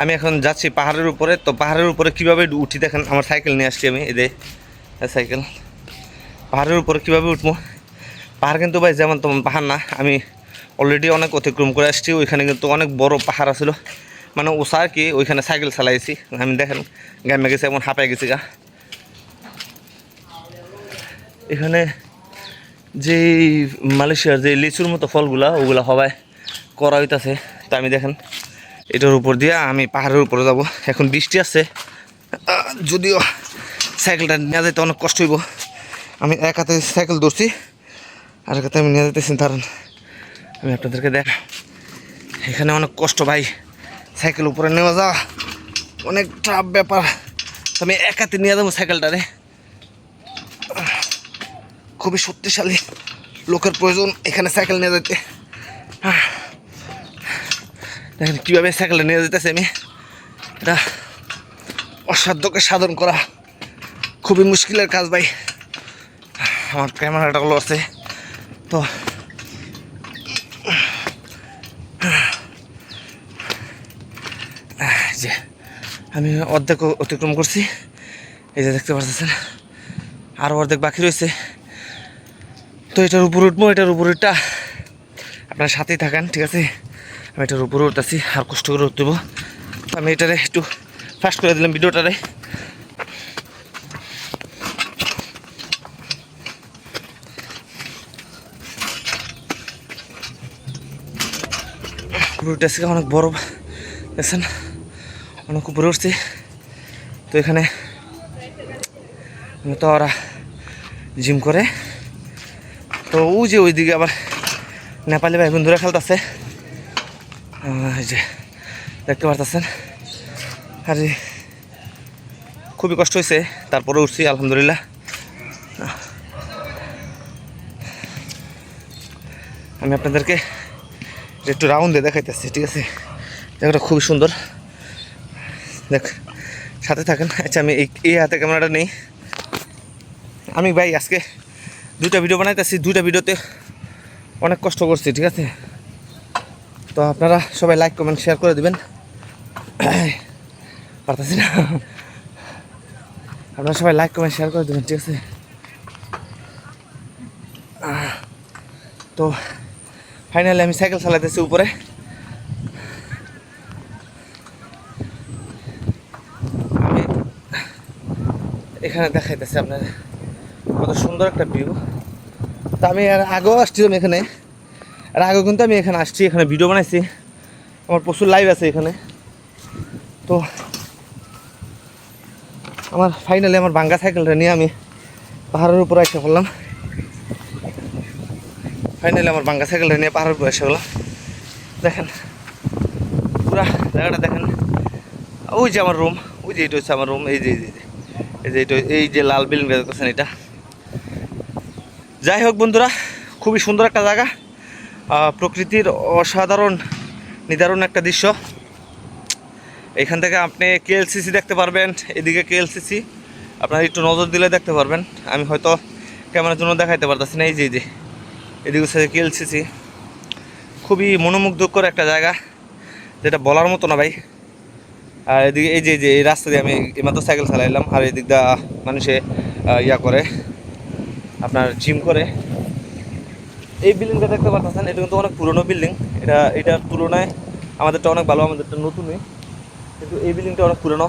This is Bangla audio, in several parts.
আমি এখন যাচ্ছি পাহাড়ের উপরে। তো পাহাড়ের উপরে কীভাবে উঠি দেখেন, আমার সাইকেল নিয়ে আসছি আমি, এদের সাইকেল। পাহাড়ের উপরে কীভাবে উঠবো, পাহাড় কিন্তু ভাই যেমন তেমন পাহাড় না, আমি অলরেডি অনেক অতিক্রম করে আসছি। ওইখানে কিন্তু অনেক বড় পাহাড় আছিল, মানে ওষা আর কি। ওইখানে সাইকেল চালাইছি আমি, দেখেন গ্রামে গেছি, এমন হাঁপাই গেছি গা। এখানে যে মালয়েশিয়ার যে লিচুর মতো ফলগুলা, ওগুলা সবাই করা হইতাছে। তো আমি দেখেন এটার উপর দিয়ে আমি পাহাড়ের উপরে যাব। এখন বৃষ্টি আছে, যদিও সাইকেলটা নিয়ে যেতে অনেক কষ্ট হইব। আমি এক হাতে সাইকেল ধরছি, আর এক হাতে আমি নিয়ে যেতেছি। ধরেন আমি আপনাদেরকে দেখ, এখানে অনেক কষ্ট ভাই, সাইকেল উপরে নেওয়া যাওয়া অনেক টাফ ব্যাপার। আমি এক হাতে নিয়ে যাবো সাইকেলটারে, খুবই শক্তিশালী লোকের প্রয়োজন এখানে সাইকেল নিয়ে যেতে। দেখেন কীভাবে সাইকেলটা নিয়ে যেতেছে আমি, এটা অসাধ্যকে সাধন করা খুবই মুশকিলের কাজ ভাই। আমার ক্যামেরাটা হলো আছে, তো যে আমি অর্ধেক অতিক্রম করছি, এই যে দেখতে পাচ্ছেন আরও অর্ধেক বাকি রয়েছে। তো এটার উপর উঠবো, এটার উপরটা আপনার সাথেই থাকেন, ঠিক আছে? আমি এটার উপরে উঠতেছি, আর কষ্ট করে উঠতেব। আমি এটারে একটু ফাস্ট করে দিলাম ভিডিওটারে। উঠতেছি অনেক বড়, দেখছেন অনেক উপরে উঠছি। তো এখানে তো ওরা জিম করে, তো ওই যে ওইদিকে আবার নেপালি ভাই বন্ধুরা খেলতেছে, এই যে দেখতে পারতেছেন। আর খুবই কষ্ট হয়েছে, তারপরে উঠছি আলহামদুলিল্লাহ। আমি আপনাদেরকে একটু রাউন্ডে দেখাইতেছি, ঠিক আছে? জায়গাটা খুবই সুন্দর, দেখ সাথে থাকেন। আচ্ছা আমি এই হাতে ক্যামেরাটা নেই। আমি ভাই আজকে 2টা ভিডিও বানাইতেছি, 2টা ভিডিওতে অনেক কষ্ট করছি, ঠিক আছে? তো আপনারা সবাই লাইক কমেন্ট শেয়ার করে দেবেন। পারতেছি না, আপনারা সবাই লাইক কমেন্ট শেয়ার করে দেবেন, ঠিক আছে? তো ফাইনালি আমি সাইকেল চালাইতেছি উপরে। আমি এখানে দেখাইতেছি আপনার কত সুন্দর একটা ভিউ। তা আমি আর আগেও আসছিলাম এখানে, আর আগেও কিন্তু আমি এখানে আসছি, এখানে ভিডিও বানাইছি, আমার প্রচুর লাইভ আছে এখানে। তো আমার ফাইনালি আমার ভাঙ্গা সাইকেলটা নিয়ে আমি পাহাড়ের উপরে এসে পড়লাম। ফাইনালি আমার ভাঙ্গা সাইকেলটা নিয়ে পাহাড়ের উপরে এসে গেলাম। দেখেন পুরা জায়গাটা দেখেন, ওই যে আমার রুম, ওই যে এটা হচ্ছে আমার রুম, এই যে এই যে লাল বিল্ডিংটা দেখতেছেন এটা। যাই হোক বন্ধুরা, খুবই সুন্দর একটা জায়গা, প্রকৃতির অসাধারণ নিদারুণ একটা দৃশ্য। এখান থেকে আপনি কেএলসিসি দেখতে পারবেন, এদিকে কেএলসিসি আপনার একটু নজর দিলে দেখতে পারবেন। আমি হয়তো ক্যামেরার জন্য দেখাইতে পারতেছি না। এই যে এদিকে হচ্ছে কেএলসিসি, খুবই মনোমুগ্ধকর একটা জায়গা, যেটা বলার মতো না ভাই। আর এদিকে এই যে এই রাস্তা দিয়ে আমি এইমাত্র সাইকেল চালাইলাম, আর এদিক দা মানুষে ইয়া করে, আপনার জিম করে। এই বিল্ডিংটা দেখতে পাচ্ছেন, এটা কিন্তু অনেক পুরনো বিল্ডিং। এটার তুলনায় আমাদেরটা অনেক ভালো, আমাদেরটা নতুনই, কিন্তু এই বিল্ডিংটা অনেক পুরনো।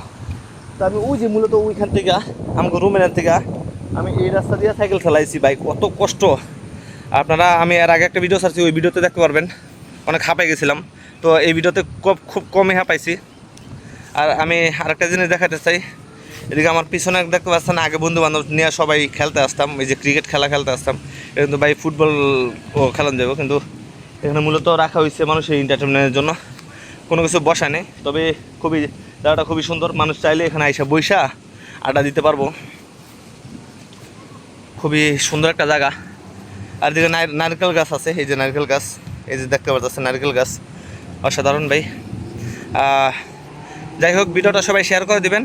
তো আমি ওই যে মূলত ওইখান থেকে আমাকে রুমের থেকে আমি এই রাস্তা দিয়ে সাইকেল চালাইছি ভাই, কত কষ্ট। আপনারা আমি এর আগে একটা ভিডিও ছাড়ছি, ওই ভিডিওতে দেখতে পারবেন, অনেক হাঁপাই গেছিলাম। তো এই ভিডিওতে খুব কমই হাঁপাইছি। আর আমি আরেকটা জিনিস দেখাতে চাই, এদিকে আমার পিছনে দেখতে পাচ্ছেন, আগে বন্ধু বান্ধব নিয়ে সবাই খেলতে আসতাম, এই যে ক্রিকেট খেলতে আসতাম। এটা কিন্তু ভাই ফুটবল ও খেলানো যাবো, কিন্তু এখানে মূলত রাখা হয়েছে মানুষের এন্টারটেনমেন্টের জন্য, কোনো কিছু বসা নেই। তবে জায়গাটা খুবই সুন্দর, মানুষ চাইলে এখানে আইসা বইসা আড্ডা দিতে পারবো। খুবই সুন্দর একটা জায়গা। আর এদিকে নারকেল গাছ আছে, এই যে নারকেল গাছ, এই যে দেখতে পাচ্ছেন নারকেল গাছ, অসাধারণ ভাই। যাই হোক, ভিডিওটা সবাই শেয়ার করে দিবেন।